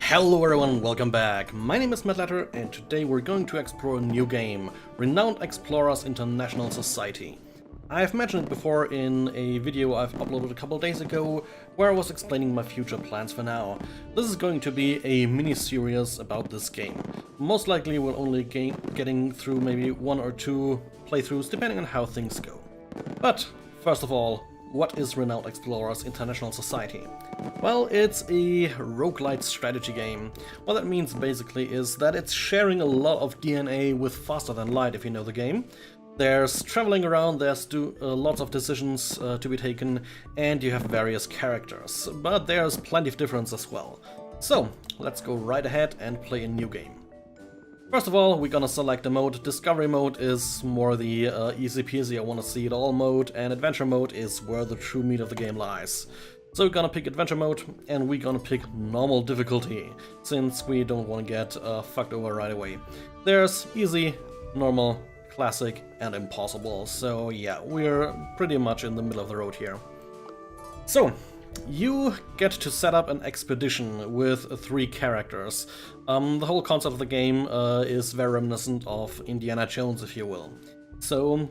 Hello everyone, welcome back. My name is Matt Letter and today we're going to explore a new game, Renowned Explorers International Society. I've mentioned it before in a video I've uploaded a couple days ago where I was explaining my future plans for now. This is going to be a mini-series about this game. Most likely we'll only getting through maybe one or two playthroughs depending on how things go. But first of all, what is Renowned Explorers International Society? Well, it's a rogue-lite strategy game. What that means basically is that it's sharing a lot of DNA with Faster Than Light, if you know the game. There's traveling around, there's lots of decisions to be taken, and you have various characters. But there's plenty of difference as well. So, let's go right ahead and play a new game. First of all, we're gonna select a mode. Discovery mode is more the easy peasy, I wanna see it all mode, and adventure mode is where the true meat of the game lies. So we're gonna pick adventure mode, and we're gonna pick normal difficulty, since we don't wanna get fucked over right away. There's easy, normal, classic, and impossible, so yeah, we're pretty much in the middle of the road here. So, you get to set up an expedition with 3 characters. The whole concept of the game is very reminiscent of Indiana Jones, if you will. So,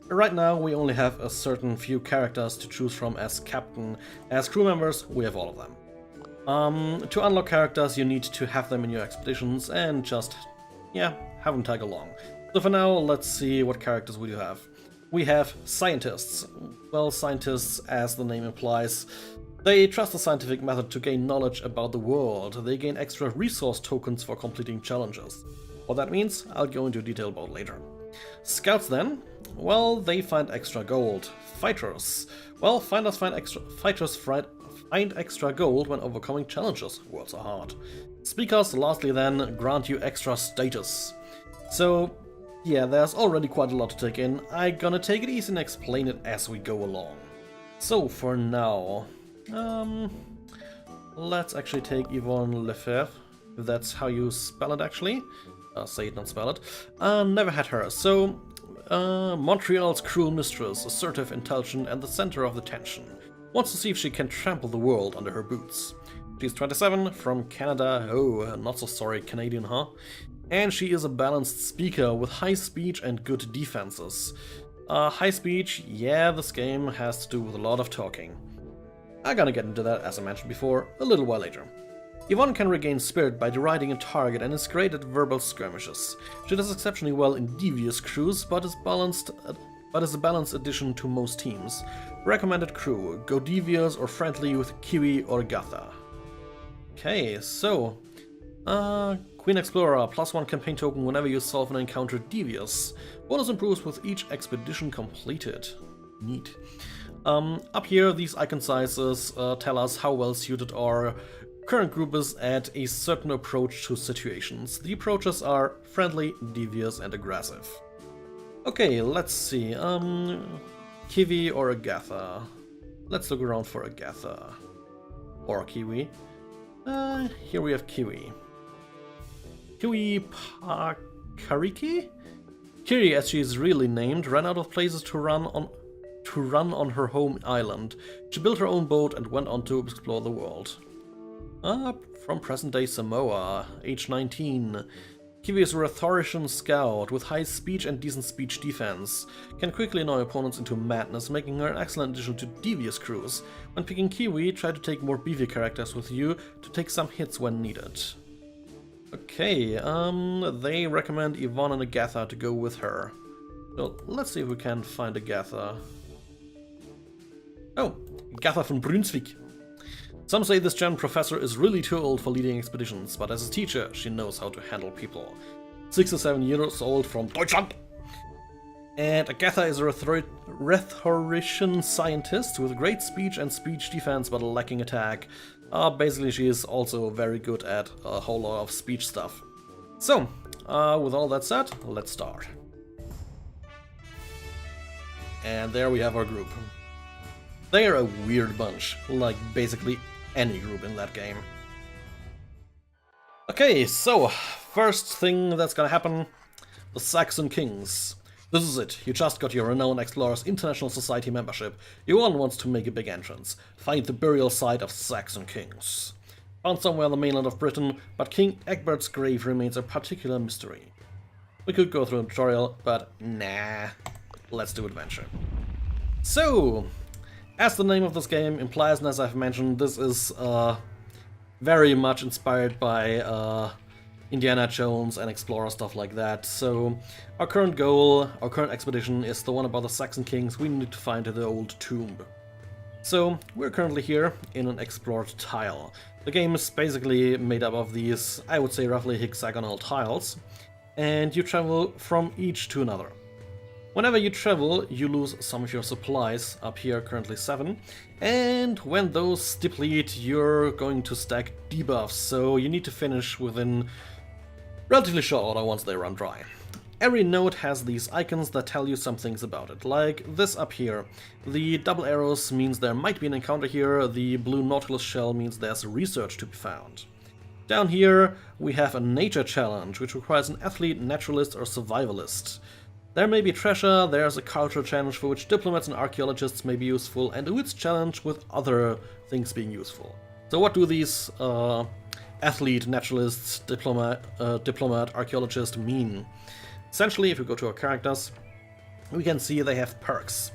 right now we only have a certain few characters to choose from as captain. As crew members, we have all of them. To unlock characters, you need to have them in your expeditions and just, yeah, have them tag along. So for now, let's see what characters we do have. We have scientists. Well, scientists, as the name implies, they trust the scientific method to gain knowledge about the world. They gain extra resource tokens for completing challenges. What that means, I'll go into detail about later. Scouts then, well, they find extra gold. Fighters, well, fighters find extra gold when overcoming challenges. Worlds are hard. Speakers, lastly then, grant you extra status. So, yeah, there's already quite a lot to take in. I'm gonna take it easy and explain it as we go along. So, for now, let's actually take Yvonne Lefebvre, if that's how you spell it actually. Say it, not spell it. Never had her. So, Montreal's cruel mistress, assertive, intelligent, and the center of the tension. Wants to see if she can trample the world under her boots. She's 27, from Canada. Oh, not so sorry, Canadian, huh? And she is a balanced speaker with high speech and good defenses. High speech, yeah, this game has to do with a lot of talking. I'm gonna get into that, as I mentioned before, a little while later. Yvonne can regain spirit by deriding a target and is great at verbal skirmishes. She does exceptionally well in devious crews, but is a balanced addition to most teams. Recommended crew: go devious or friendly with Kiwi or Gatha. Okay, so Queen Explorer, +1 campaign token whenever you solve an encounter devious. Bonus improves with each expedition completed. Neat. Up here, these icon sizes tell us how well suited our current group is at a certain approach to situations. The approaches are friendly, devious, and aggressive. Okay, let's see. Kiwi or Agatha? Let's look around for Agatha. Or Kiwi. Here we have Kiwi. Kiwi Pakariki? Kiri, as she is really named, ran out of places to run on her home island. She built her own boat and went on to explore the world. From present-day Samoa, age 19. Kiwi is a rhetorician scout with high speech and decent speech defense. Can quickly annoy opponents into madness, making her an excellent addition to devious crews. When picking Kiwi, try to take more beefy characters with you to take some hits when needed. Okay, they recommend Yvonne and Agatha to go with her. So let's see if we can find Agatha. Oh, Agatha von Brunswick. Some say this German professor is really too old for leading expeditions, but as a teacher, she knows how to handle people. 6 or 7 years old from Deutschland. And Agatha is a rhetorician scientist with great speech and speech defense, but lacking attack. Basically, she is also very good at a whole lot of speech stuff. So, with all that said, let's start. And there we have our group. They are a weird bunch, like basically any group in that game. Okay, so, first thing that's gonna happen, the Saxon Kings. This is it, you just got your Renowned Explorers International Society membership. Yvonne wants to make a big entrance. Find the burial site of Saxon Kings. Found somewhere on the mainland of Britain, but King Egbert's grave remains a particular mystery. We could go through a tutorial, but nah, let's do adventure. So, as the name of this game implies, and as I've mentioned, this is very much inspired by Indiana Jones and Explorer, stuff like that. So, our current goal, our current expedition is the one about the Saxon Kings. We need to find the old tomb. So, we're currently here in an explored tile. The game is basically made up of these, I would say, roughly hexagonal tiles, and you travel from each to another. Whenever you travel, you lose some of your supplies, up here currently 7, and when those deplete, you're going to stack debuffs, so you need to finish within relatively short order once they run dry. Every node has these icons that tell you some things about it, like this up here. The double arrows means there might be an encounter here, the blue nautilus shell means there's research to be found. Down here we have a nature challenge, which requires an athlete, naturalist or survivalist. There may be treasure, there's a cultural challenge for which diplomats and archaeologists may be useful, and a wits challenge with other things being useful. So what do these athlete, naturalist, diplomat, archaeologist mean? Essentially, if we go to our characters, we can see they have perks.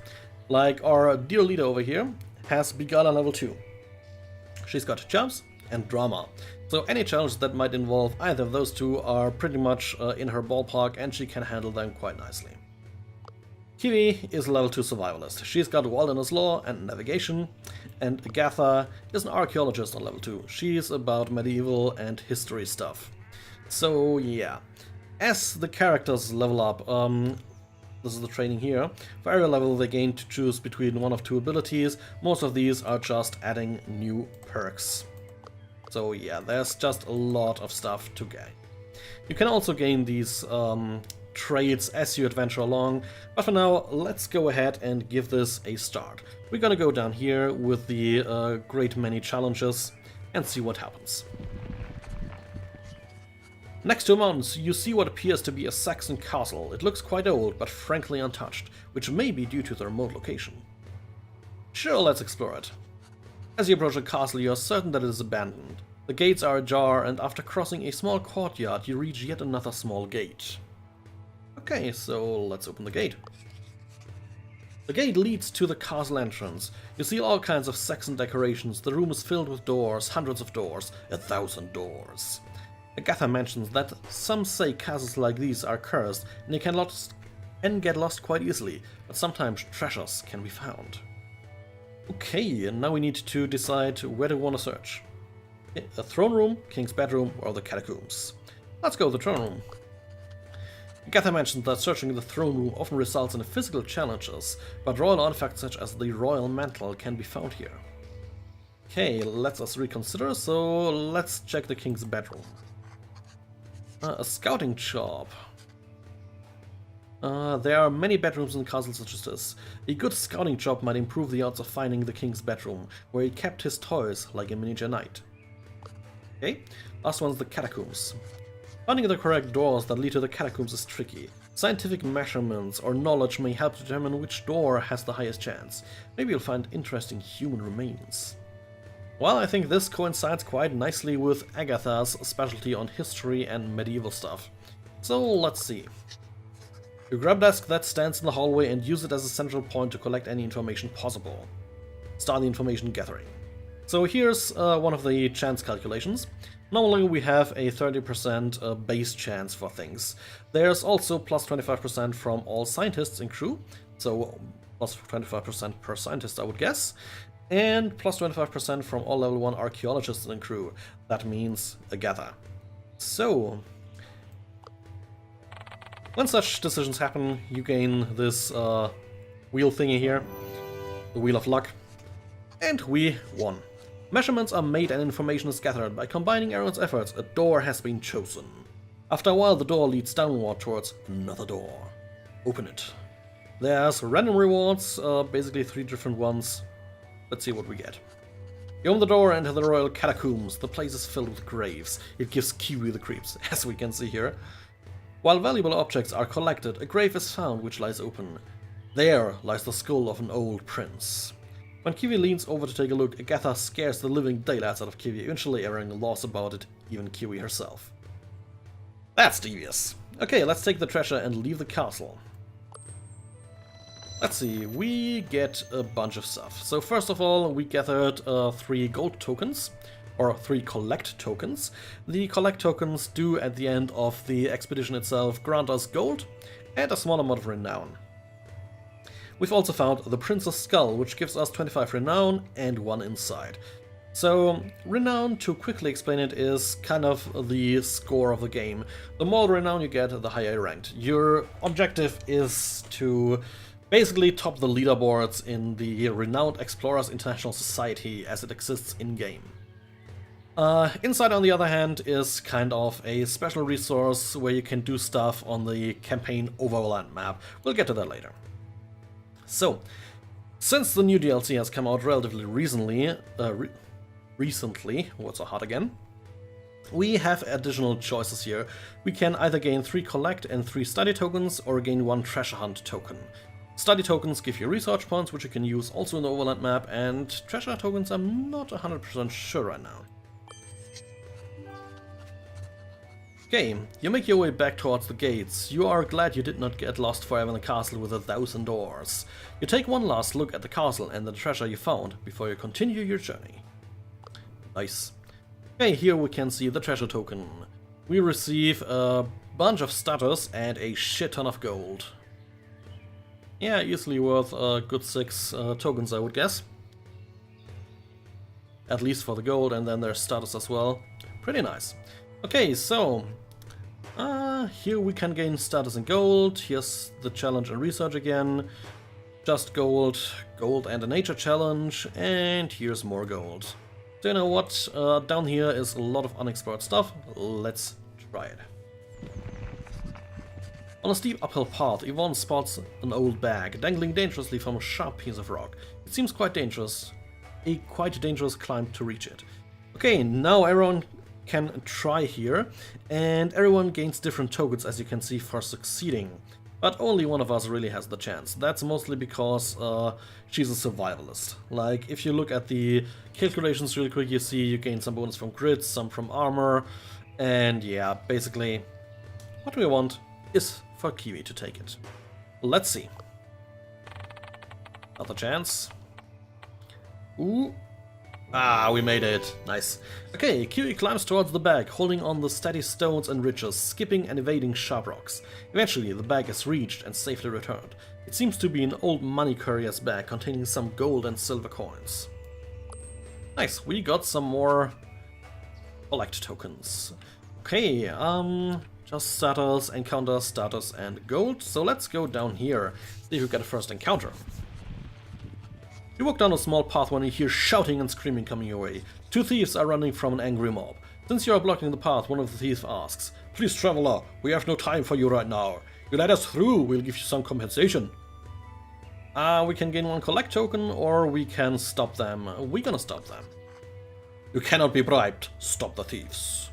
Like our dear leader over here has Begala level 2. She's got jumps and drama. So any challenge that might involve either of those two are pretty much in her ballpark, and she can handle them quite nicely. Kiwi is level 2 survivalist. She's got wilderness law and navigation, and Agatha is an archaeologist on level 2. She's about medieval and history stuff. So yeah. As the characters level up, this is the training here, for every level they gain to choose between one of two abilities. Most of these are just adding new perks. So yeah, there's just a lot of stuff to gain. You can also gain these traits as you adventure along, but for now let's go ahead and give this a start. We're gonna go down here with the great many challenges and see what happens. Next to mountains, you see what appears to be a Saxon castle. It looks quite old, but frankly untouched, which may be due to the remote location. Sure, let's explore it. As you approach the castle, you are certain that it is abandoned. The gates are ajar, and after crossing a small courtyard, you reach yet another small gate. Okay, so let's open the gate. The gate leads to the castle entrance. You see all kinds of Saxon decorations. The room is filled with doors, hundreds of doors, 1,000 doors. Agatha mentions that some say castles like these are cursed and they can get lost quite easily, but sometimes treasures can be found. Okay, and now we need to decide where do we want to search. A throne room, king's bedroom, or the catacombs. Let's go to the throne room. Agatha mentioned that searching the throne room often results in physical challenges, but royal artifacts such as the royal mantle can be found here. Okay, let us reconsider, so let's check the king's bedroom. A scouting job. There are many bedrooms in castles such as this. A good scouting job might improve the odds of finding the king's bedroom, where he kept his toys like a miniature knight. Okay, last one's the catacombs. Finding the correct doors that lead to the catacombs is tricky. Scientific measurements or knowledge may help determine which door has the highest chance. Maybe you'll find interesting human remains. Well, I think this coincides quite nicely with Agatha's specialty on history and medieval stuff. So let's see. You grab a desk that stands in the hallway and use it as a central point to collect any information possible. Start the information gathering. So here's one of the chance calculations. Normally we have a 30% base chance for things. There's also plus 25% from all scientists and crew, so plus 25% per scientist I would guess. And plus 25% from all level 1 archaeologists and crew. That means Agatha. So, when such decisions happen, you gain this wheel thingy here, the Wheel of Luck, and we won. Measurements are made and information is gathered. By combining everyone's efforts, a door has been chosen. After a while, the door leads downward towards another door. Open it. There's random rewards, basically 3 different ones. Let's see what we get. You open the door and enter the royal catacombs. The place is filled with graves. It gives Kiwi the creeps, as we can see here. While valuable objects are collected, a grave is found which lies open. There lies the skull of an old prince. When Kiwi leans over to take a look, Agatha scares the living daylights out of Kiwi, eventually airing a loss about it, even Kiwi herself. That's devious. Okay, let's take the treasure and leave the castle. Let's see, we get a bunch of stuff. So first of all, we gathered 3 gold tokens, or 3 collect tokens. The collect tokens do, at the end of the expedition itself, grant us gold and a small amount of renown. We've also found the Prince's Skull, which gives us 25 renown and 1 insight. So, renown, to quickly explain it, is kind of the score of the game. The more renown you get, the higher you ranked. Your objective is to basically top the leaderboards in the renowned Explorers International Society as it exists in-game. Insight, on the other hand, is kind of a special resource where you can do stuff on the campaign overland map. We'll get to that later. So, since the new DLC has come out relatively recently, what's so hot again? We have additional choices here. We can either gain 3 collect and 3 study tokens, or gain 1 treasure hunt token. Study tokens give you research points, which you can use also in the overland map, and treasure tokens I'm not 100% sure right now. Okay, you make your way back towards the gates. You are glad you did not get lost forever in the castle with 1,000 doors. You take one last look at the castle and the treasure you found before you continue your journey. Nice. Okay, here we can see the treasure token. We receive a bunch of status and a shit ton of gold. Yeah, easily worth a good 6 tokens, I would guess. At least for the gold, and then there's status as well. Pretty nice. Okay, so here we can gain status and gold. Here's the challenge and research again. Just gold, gold and a nature challenge, and here's more gold. So you know what, down here is a lot of unexplored stuff. Let's try it. On a steep uphill path, Yvonne spots an old bag dangling dangerously from a sharp piece of rock. It seems quite dangerous, a quite dangerous climb to reach it. Okay, now everyone can try here, and everyone gains different tokens, as you can see, for succeeding. But only one of us really has the chance. That's mostly because she's a survivalist. Like, if you look at the calculations really quick, you see you gain some bonus from grit, some from armor, and yeah, basically what we want is for Kiwi to take it. Let's see. Another chance. Ooh. Ah, we made it. Nice. Okay, Kiwi climbs towards the bag, holding on the steady stones and ridges, skipping and evading sharp rocks. Eventually, the bag is reached and safely returned. It seems to be an old money courier's bag containing some gold and silver coins. Nice, we got some more collect tokens. Okay, just status, encounter, status, and gold. So let's go down here, see if we get a first encounter. You walk down a small path when you hear shouting and screaming coming your way. 2 thieves are running from an angry mob. Since you are blocking the path, one of the thieves asks, "Please, traveler, we have no time for you right now. You let us through, we'll give you some compensation." We can gain 1 collect token, or we can stop them. We're gonna stop them. You cannot be bribed. Stop the thieves.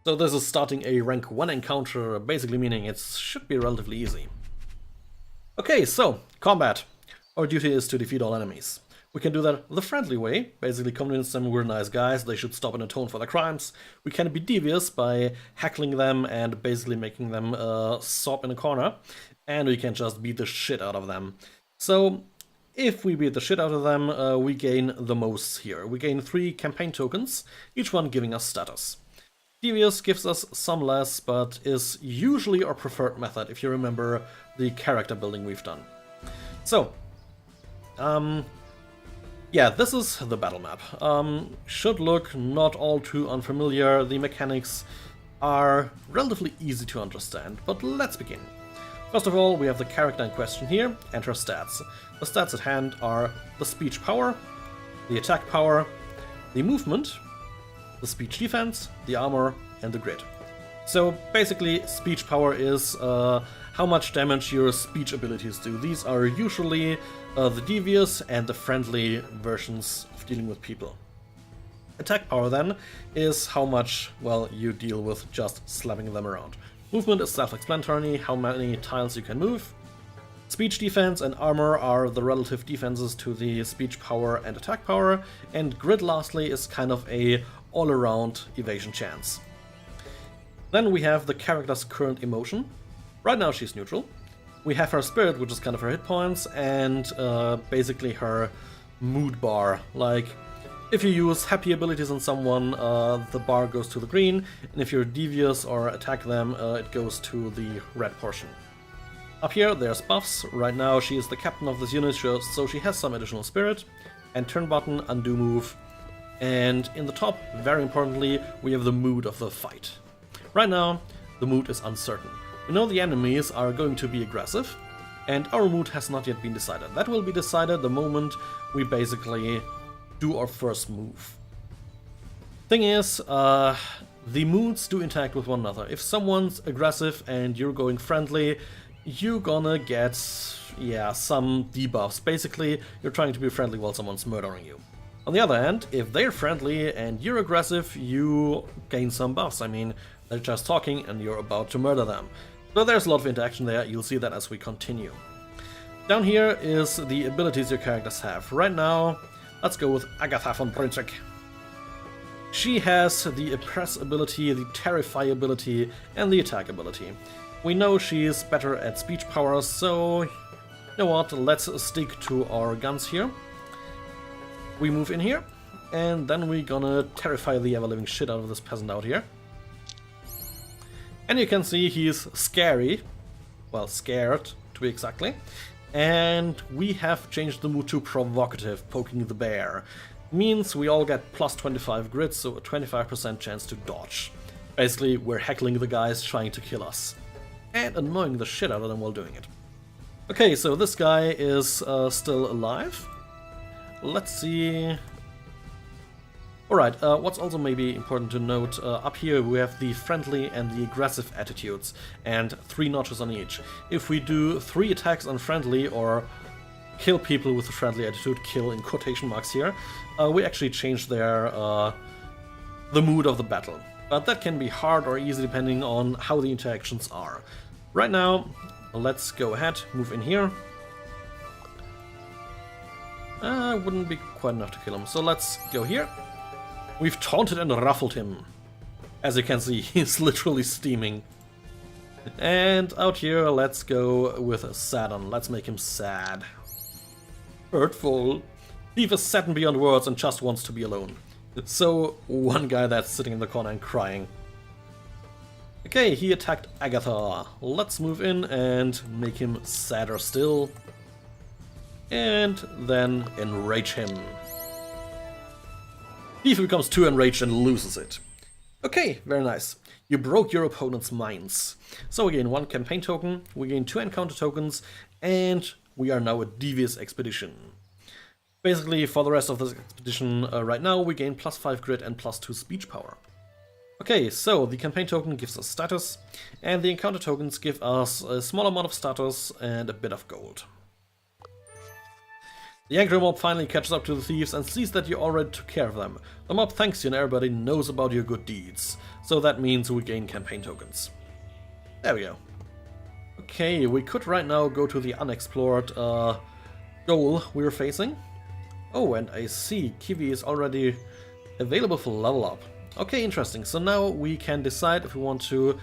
So this is starting a rank 1 encounter, basically meaning it should be relatively easy. Okay, so, combat. Our duty is to defeat all enemies. We can do that the friendly way, basically convince them we're nice guys, they should stop and atone for their crimes. We can be devious by heckling them and basically making them sob in a corner. And we can just beat the shit out of them. So, if we beat the shit out of them, we gain the most here. We gain 3 campaign tokens, each one giving us status. Devious gives us some less, but is usually our preferred method, if you remember the character building we've done. So, yeah, this is the battle map. Should look not all too unfamiliar. The mechanics are relatively easy to understand, but let's begin. First of all, we have the character in question here and her stats. The stats at hand are the speech power, the attack power, the movement, the speech defense, the armor, and the grit. So basically, speech power is how much damage your speech abilities do. These are usually the devious and the friendly versions of dealing with people. Attack power then is how much, well, you deal with just slapping them around. Movement is self-explanatory, how many tiles you can move. Speech defense and armor are the relative defenses to the speech power and attack power, and grit lastly is kind of a all-around evasion chance. Then we have the character's current emotion. Right now she's neutral. We have her spirit, which is kind of her hit points, and basically her mood bar. Like, if you use happy abilities on someone, the bar goes to the green, and if you're devious or attack them, it goes to the red portion. Up here, there's buffs. Right now, she is the captain of this unit, so she has some additional spirit. And turn button, undo move. And in the top, very importantly, we have the mood of the fight. Right now, the mood is uncertain. We know the enemies are going to be aggressive, and our mood has not yet been decided. That will be decided the moment we basically do our first move. Thing is, the moods do interact with one another. If someone's aggressive and you're going friendly, you're gonna get, some debuffs. Basically, you're trying to be friendly while someone's murdering you. On the other hand, if they're friendly and you're aggressive, you gain some buffs. I mean, they're just talking and you're about to murder them. So there's a lot of interaction there, you'll see that as we continue. Down here is the abilities your characters have. Right now, let's go with Agatha von Brunswick. She has the Oppress ability, the Terrify ability, and the Attack ability. We know she's better at speech power, so you know what, let's stick to our guns here. We move in here, and then we're gonna terrify the ever-living shit out of this peasant out here. And you can see he's scary, well, scared to be exactly. And we have changed the mood to provocative, poking the bear. Means we all get plus 25 grit, so a 25% chance to dodge. Basically, we're heckling the guys trying to kill us. And annoying the shit out of them while doing it. Okay, so this guy is still alive. Let's see. Alright, what's also maybe important to note, up here we have the friendly and the aggressive attitudes, and 3 notches on each. If we do 3 attacks on friendly, or kill people with a friendly attitude, kill in quotation marks here, we actually change their the mood of the battle. But that can be hard or easy depending on how the interactions are. Right now, let's go ahead, move in here. Wouldn't be quite enough to kill him, so let's go here. We've taunted and ruffled him. As you can see, he's literally steaming. And out here, let's go with Sadon. Let's make him sad. Hurtful. Thief is saddened beyond words and just wants to be alone. So, one guy that's sitting in the corner and crying. Okay, he attacked Agatha. Let's move in and make him sadder still. And then enrage him. Thief becomes too enraged and loses it. Okay, very nice. You broke your opponent's minds. So we gain 1 campaign token, we gain 2 encounter tokens, and we are now a devious expedition. Basically, for the rest of this expedition right now, we gain plus 5 grit and plus 2 speech power. Okay, so the campaign token gives us status, and the encounter tokens give us a small amount of status and a bit of gold. The angry mob finally catches up to the thieves and sees that you already took care of them. The mob thanks you and everybody knows about your good deeds. So that means we gain campaign tokens. There we go. Okay, we could right now go to the unexplored goal we're facing. Oh, and I see Kiwi is already available for level up. Okay, interesting. So now we can decide if we want to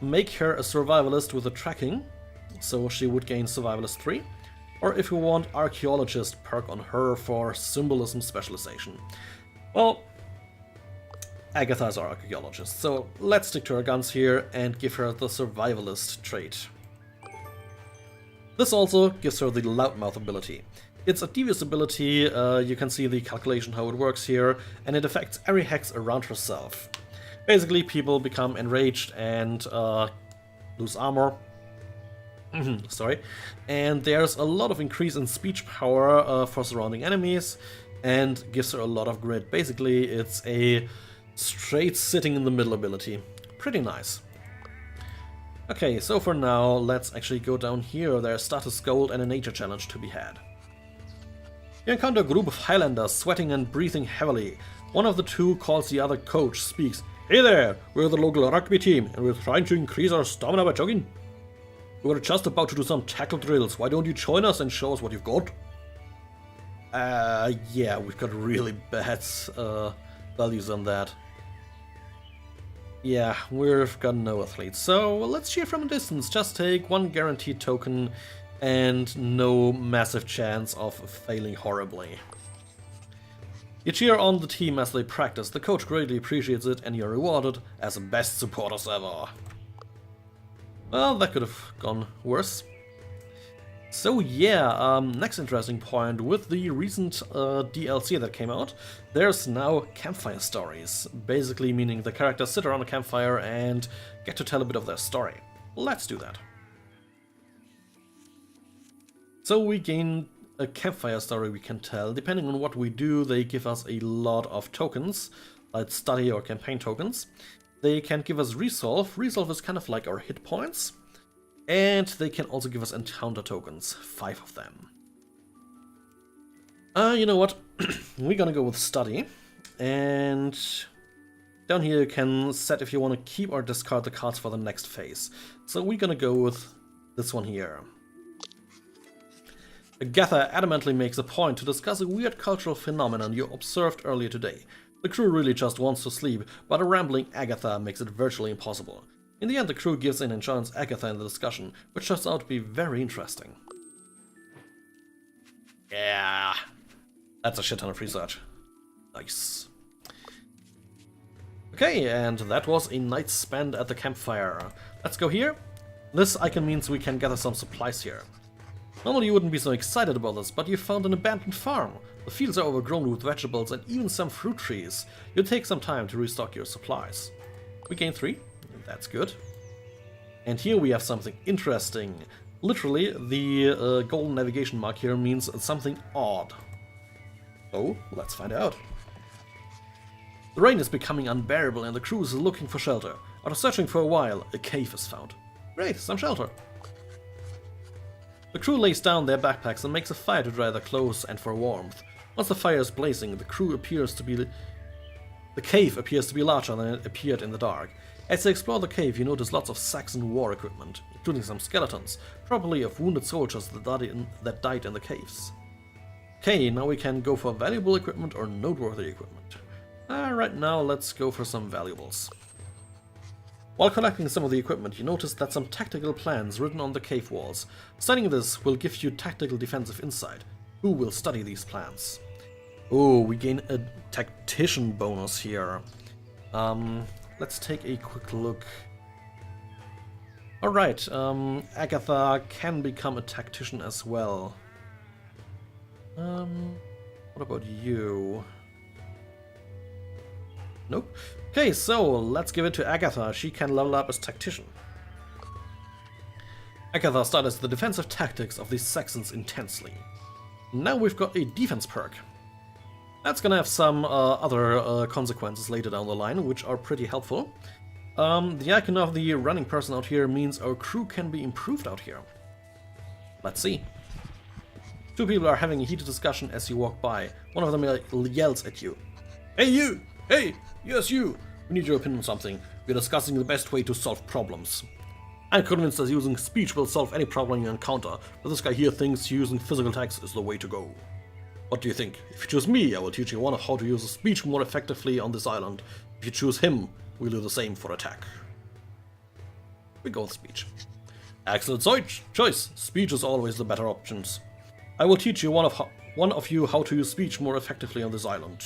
make her a survivalist with a tracking. So she would gain survivalist 3. Or if we want archaeologist perk on her for symbolism specialization. Well, Agatha is our archaeologist, so let's stick to our guns here and give her the survivalist trait. This also gives her the loudmouth ability. It's a devious ability, you can see the calculation how it works here, and it affects every hex around herself. Basically, people become enraged and lose armor. Sorry. And there's a lot of increase in speech power for surrounding enemies, and gives her a lot of grit. Basically, it's a straight sitting in the middle ability. Pretty nice. Okay, so for now, let's actually go down here. There's status gold and a nature challenge to be had. You encounter a group of highlanders sweating and breathing heavily. One of the two calls the other coach, speaks, "Hey there, we're the local rugby team and we're trying to increase our stamina by jogging." We were just about to do some tackle drills. Why don't you join us and show us what you've got? Yeah, we've got really bad values on that. Yeah, we've got no athletes, so let's cheer from a distance. Just take one guaranteed token and no massive chance of failing horribly. You cheer on the team as they practice. The coach greatly appreciates it and you're rewarded as the best supporters ever. Well, that could have gone worse. So yeah, next interesting point, with the recent DLC that came out, there's now campfire stories, basically meaning the characters sit around a campfire and get to tell a bit of their story. Let's do that. So we gain a campfire story we can tell. Depending on what we do, they give us a lot of tokens, like study or campaign tokens. They can give us resolve. Resolve is kind of like our hit points. And they can also give us encounter tokens, 5 of them. You know what? We're gonna go with study. And down here you can set if you want to keep or discard the cards for the next phase. So we're gonna go with this one here. Agatha adamantly makes a point to discuss a weird cultural phenomenon you observed earlier today. The crew really just wants to sleep, but a rambling Agatha makes it virtually impossible. In the end, the crew gives in and joins Agatha in the discussion, which turns out to be very interesting. Yeah, that's a shit ton of research. Nice. Okay, and that was a night spent at the campfire. Let's go here. This icon means we can gather some supplies here. Normally you wouldn't be so excited about this, but you found an abandoned farm. The fields are overgrown with vegetables and even some fruit trees. You'll take some time to restock your supplies. We gain 3. That's good. And here we have something interesting. Literally, the golden navigation mark here means something odd. Oh, let's find out. The rain is becoming unbearable and the crew is looking for shelter. After searching for a while, a cave is found. Great, some shelter. The crew lays down their backpacks and makes a fire to dry their clothes and for warmth. Once the fire is blazing, the cave appears to be larger than it appeared in the dark. As they explore the cave, you notice lots of Saxon war equipment, including some skeletons, probably of wounded soldiers that died in the caves. Okay, now we can go for valuable equipment or noteworthy equipment. Right now, let's go for some valuables. While collecting some of the equipment, you notice that some tactical plans written on the cave walls. Studying this will give you tactical defensive insight. Who will study these plans? Oh, we gain a tactician bonus here. Let's take a quick look. Alright, Agatha can become a tactician as well. What about you? Nope. Okay, so let's give it to Agatha. She can level up as tactician. Agatha studies the defensive tactics of the Saxons intensely. Now we've got a defense perk. That's gonna have some other consequences later down the line, which are pretty helpful. The icon of the running person out here means our crew can be improved out here. Let's see. 2 people are having a heated discussion as you walk by. One of them yells at you. Hey you! Hey! Yes you! We need your opinion on something. We're discussing the best way to solve problems. I'm convinced that using speech will solve any problem you encounter, but this guy here thinks using physical attacks is the way to go. What do you think? If you choose me, I will teach you how to use speech more effectively on this island. If you choose him, we'll do the same for attack. We go with speech. Excellent choice. Speech is always the better options. I will teach you one of you how to use speech more effectively on this island.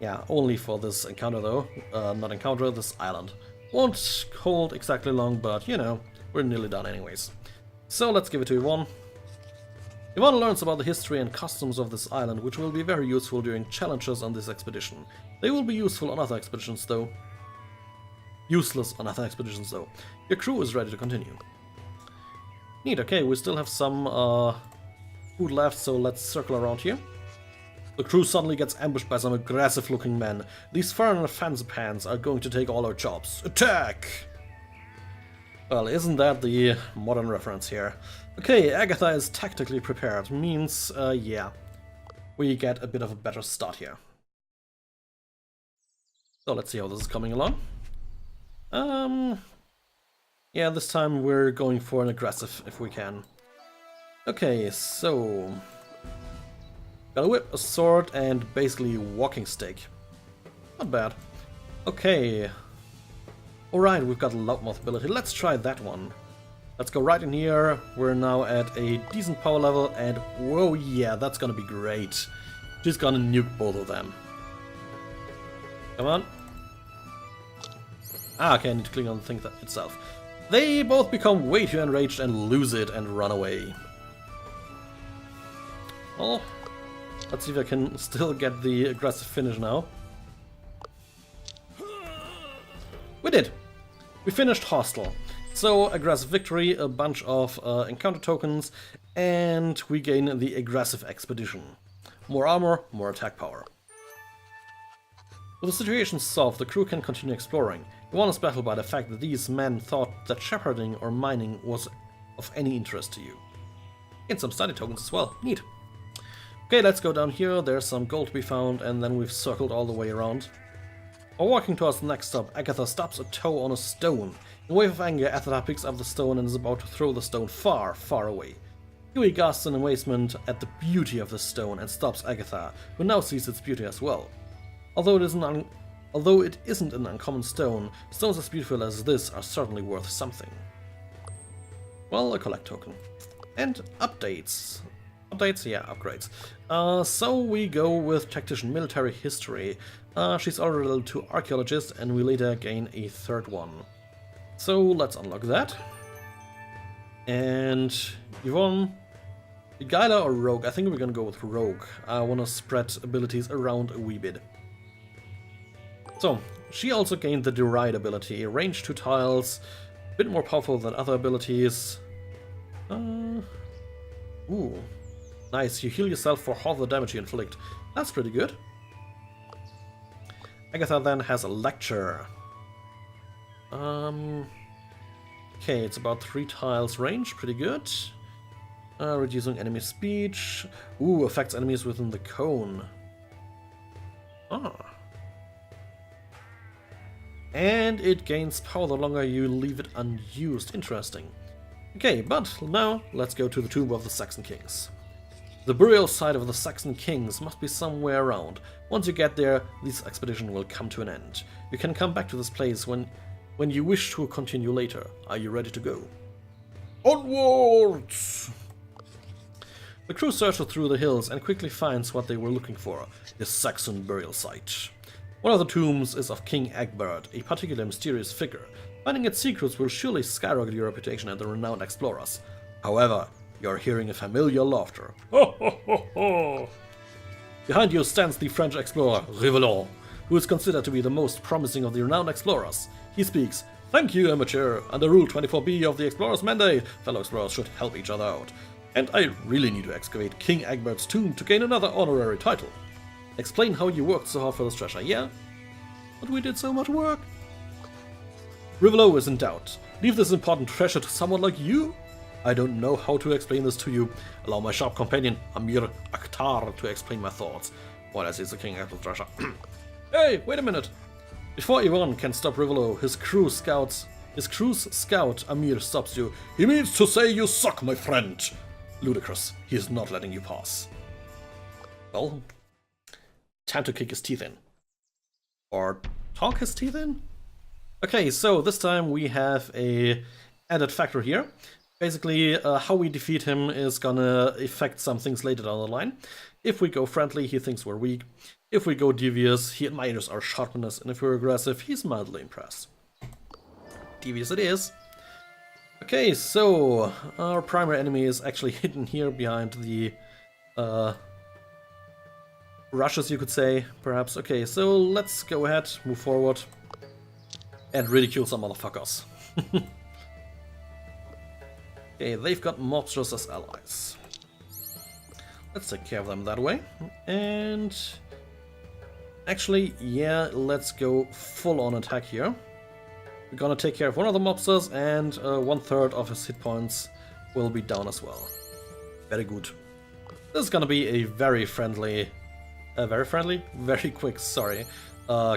Yeah, only for this encounter though. Not encounter, this island. Won't hold exactly long, but you know, we're nearly done anyways. So let's give it to Yvonne. Yvonne learns about the history and customs of this island, which will be very useful during challenges on this expedition. They will be useful on other expeditions though. Useless on other expeditions though. Your crew is ready to continue. Neat, okay, we still have some food left, so let's circle around here. The crew suddenly gets ambushed by some aggressive looking men. These foreign fancy pants are going to take all our jobs. Attack! Well, isn't that the modern reference here? Okay, Agatha is tactically prepared. Means, yeah, we get a bit of a better start here. So let's see how this is coming along. Yeah, this time we're going for an aggressive if we can. Okay, so... got a whip, a sword, and basically walking stick. Not bad. Okay. Alright, we've got a loudmouth ability. Let's try that one. Let's go right in here. We're now at a decent power level, and whoa, yeah, that's gonna be great. She's gonna nuke both of them. Come on. Ah, okay, I need to click on the thing itself. They both become way too enraged and lose it and run away. Well, let's see if I can still get the aggressive finish now. We did! We finished Hostile. So, aggressive victory, a bunch of encounter tokens, and we gain the aggressive expedition. More armor, more attack power. With the situation solved, the crew can continue exploring. You won this battle by the fact that these men thought that shepherding or mining was of any interest to you. Gain some study tokens as well. Neat. Okay, let's go down here. There's some gold to be found, and then we've circled all the way around. While walking towards the next stop, Agatha stops a toe on a stone. In a wave of anger, Agatha picks up the stone and is about to throw the stone far, far away. Huey gasps in amazement at the beauty of the stone and stops Agatha, who now sees its beauty as well. Although it isn't an uncommon stone, stones as beautiful as this are certainly worth something. Well, a collect token. And updates. Updates? Yeah, upgrades. So we go with Tactician Military History. She's already level 2 Archaeologist, and we later gain a third one. So let's unlock that. And Yvonne, Beguiler or Rogue? I think we're gonna go with Rogue. I wanna spread abilities around a wee bit. So, she also gained the Deride ability, range 2 tiles, a bit more powerful than other abilities. Ooh, nice, you heal yourself for half the damage you inflict. That's pretty good. Agatha then has a Lecture. Okay, it's about 3 tiles range, pretty good. Reducing enemy speech. Ooh, affects enemies within the cone. Ah. And it gains power the longer you leave it unused. Interesting. Okay, but now let's go to the tomb of the Saxon Kings. The burial site of the Saxon Kings must be somewhere around. Once you get there, this expedition will come to an end. You can come back to this place when you wish to continue later. Are you ready to go? Onwards! The crew searches through the hills and quickly finds what they were looking for, the Saxon burial site. One of the tombs is of King Egbert, a particularly mysterious figure. Finding its secrets will surely skyrocket your reputation at the renowned explorers. However, you're hearing a familiar laughter. Ho ho ho ho! Behind you stands the French explorer, Rivaleaux, who is considered to be the most promising of the renowned explorers. He speaks, "Thank you, amateur. Under Rule 24B of the Explorer's Mandate, fellow explorers should help each other out. And I really need to excavate King Egbert's tomb to gain another honorary title. Explain how you worked so hard for this treasure, yeah? But we did so much work." Rivaleaux is in doubt. Leave this important treasure to someone like you? I don't know how to explain this to you. Allow my sharp companion, Amir Akhtar, to explain my thoughts. While I see the King Egbert's treasure. Hey, wait a minute. Before Ivan can stop Rivaleaux, his crew's scout, Amir, stops you. He means to say you suck, my friend. Ludicrous. He is not letting you pass. Well, time to kick his teeth in. Or talk his teeth in? Okay, so this time we have a added factor here. Basically, how we defeat him is gonna affect some things later down the line. If we go friendly, he thinks we're weak. If we go devious, he admires our sharpness. And if we're aggressive, he's mildly impressed. Devious it is. Okay, so our primary enemy is actually hidden here behind the rushes, you could say, perhaps. Okay, so let's go ahead, move forward, and ridicule some motherfuckers. Okay, they've got mobsters as allies. Let's take care of them that way. And actually, yeah, let's go full on attack here. We're gonna take care of one of the mobsters, and 1/3 of his hit points will be down as well. Very good. This is gonna be a very quick,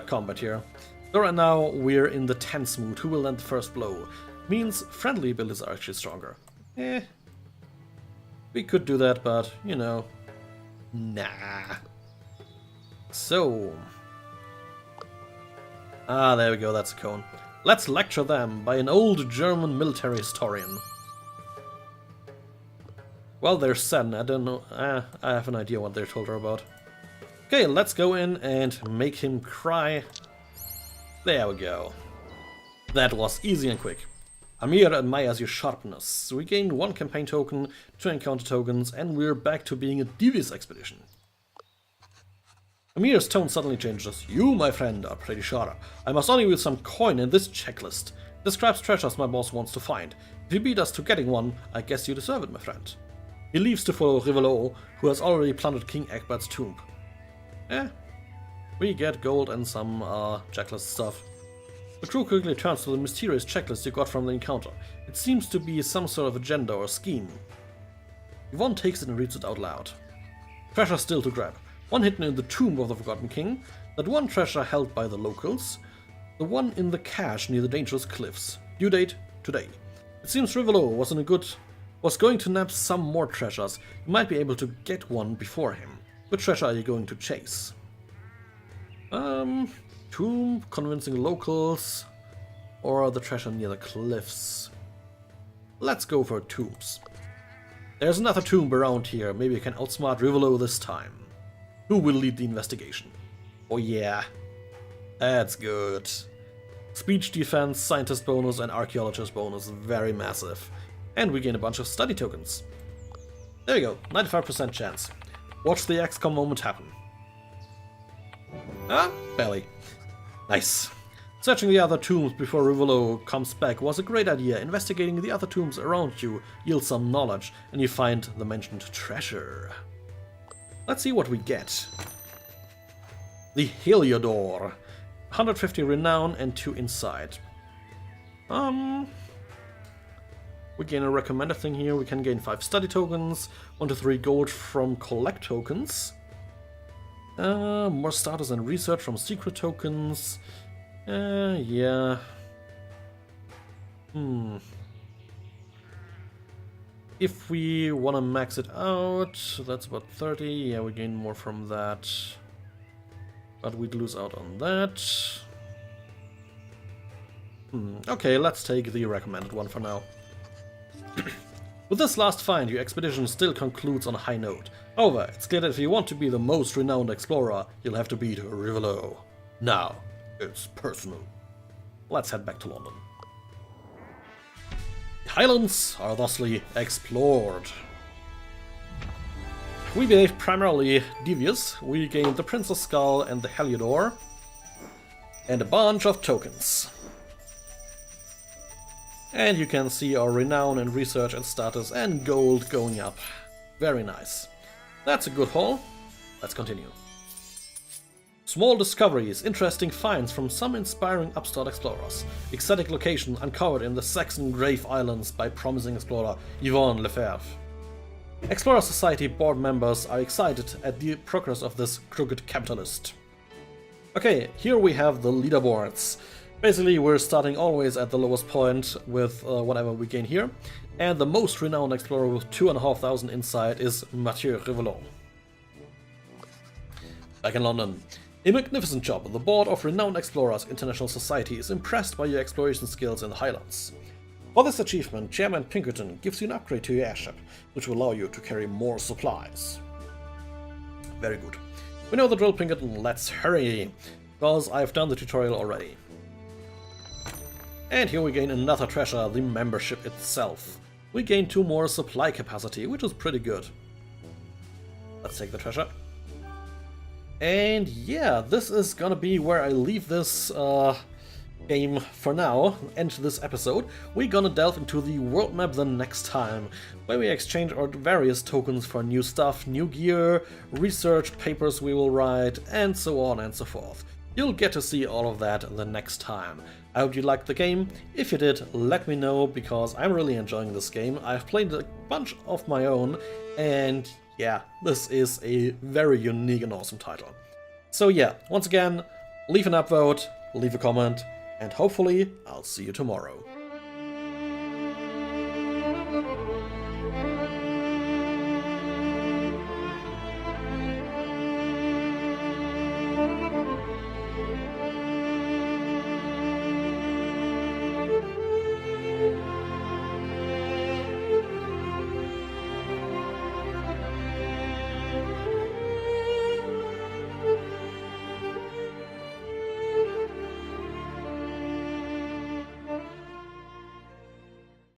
combat here. So right now we're in the tense mood. Who will land the first blow? means friendly abilities are actually stronger. We could do that, but, you know, nah. So... Ah, there we go, that's a cone. Let's lecture them by an old German military historian. Well, they're 7, I don't know, I have an idea what they told her about. Okay, let's go in and make him cry. There we go. That was easy and quick. Amir admires your sharpness. We gained 1 campaign token, 2 encounter tokens, and we're back to being a devious expedition. Amir's tone suddenly changes. You, my friend, are pretty sharp. I must honor you with some coin in this checklist. Describes treasures my boss wants to find. If you beat us to getting one, I guess you deserve it, my friend. He leaves to follow Rivaleaux, who has already plundered King Egbert's tomb. We get gold and some checklist stuff. The crew quickly turns to the mysterious checklist you got from the encounter. It seems to be some sort of agenda or scheme. Yvonne takes it and reads it out loud. Treasure still to grab. 1 hidden in the tomb of the Forgotten King, that 1 treasure held by the locals, the 1 in the cache near the dangerous cliffs. Due date today. It seems Rivaleaux was going to nab some more treasures. You might be able to get one before him. Which treasure are you going to chase? Tomb, convincing locals, or the treasure near the cliffs. Let's go for tombs. There's another tomb around here. Maybe I can outsmart Rivaleaux this time. Who will lead the investigation? Oh yeah, that's good. Speech defense, scientist bonus, and archaeologist bonus, very massive. And we gain a bunch of study tokens. There we go, 95% chance. Watch the XCOM moment happen. Ah, barely. Nice. Searching the other tombs before Rivaleaux comes back was a great idea. Investigating the other tombs around you yields some knowledge, and you find the mentioned treasure. Let's see what we get. The Heliodor. 150 renown and 2 insight. We gain a recommended thing here. We can gain 5 study tokens, 1 to 3 gold from collect tokens. More status and research from secret tokens. Yeah. If we want to max it out, that's about 30. Yeah, we gain more from that. But we'd lose out on that. Okay, let's take the recommended one for now. With this last find, your expedition still concludes on a high note. However, it's clear that if you want to be the most renowned explorer, you'll have to beat Rivaleaux. Now, it's personal. Let's head back to London. The highlands are thusly explored. We behave primarily devious. We gained the Princess Skull and the Heliodor, and a bunch of tokens. And you can see our renown and research and status and gold going up. Very nice. That's a good haul. Let's continue. Small discoveries, interesting finds from some inspiring upstart explorers. Exotic location uncovered in the Saxon Grave Islands by promising explorer Yvonne Lefebvre. Explorer Society board members are excited at the progress of this crooked capitalist. Okay, here we have the leaderboards. Basically, we're starting always at the lowest point with whatever we gain here, and the most renowned explorer with 2,500 insight is Mathieu Rivaleaux. Back in London. A magnificent job. The Board of Renowned Explorers International Society is impressed by your exploration skills in the Highlands. For this achievement, Chairman Pinkerton gives you an upgrade to your airship, which will allow you to carry more supplies. Very good. We know the drill, Pinkerton, let's hurry, because I've done the tutorial already. And here we gain another treasure, the membership itself. We gain 2 more supply capacity, which is pretty good. Let's take the treasure. And yeah, this is gonna be where I leave this game for now, end this episode. We're gonna delve into the world map the next time, where we exchange our various tokens for new stuff, new gear, research papers we will write, and so on and so forth. You'll get to see all of that the next time. I hope you liked the game. If you did, let me know, because I'm really enjoying this game. I've played a bunch of my own, and yeah, this is a very unique and awesome title. So yeah, once again, leave an upvote, leave a comment, and hopefully I'll see you tomorrow.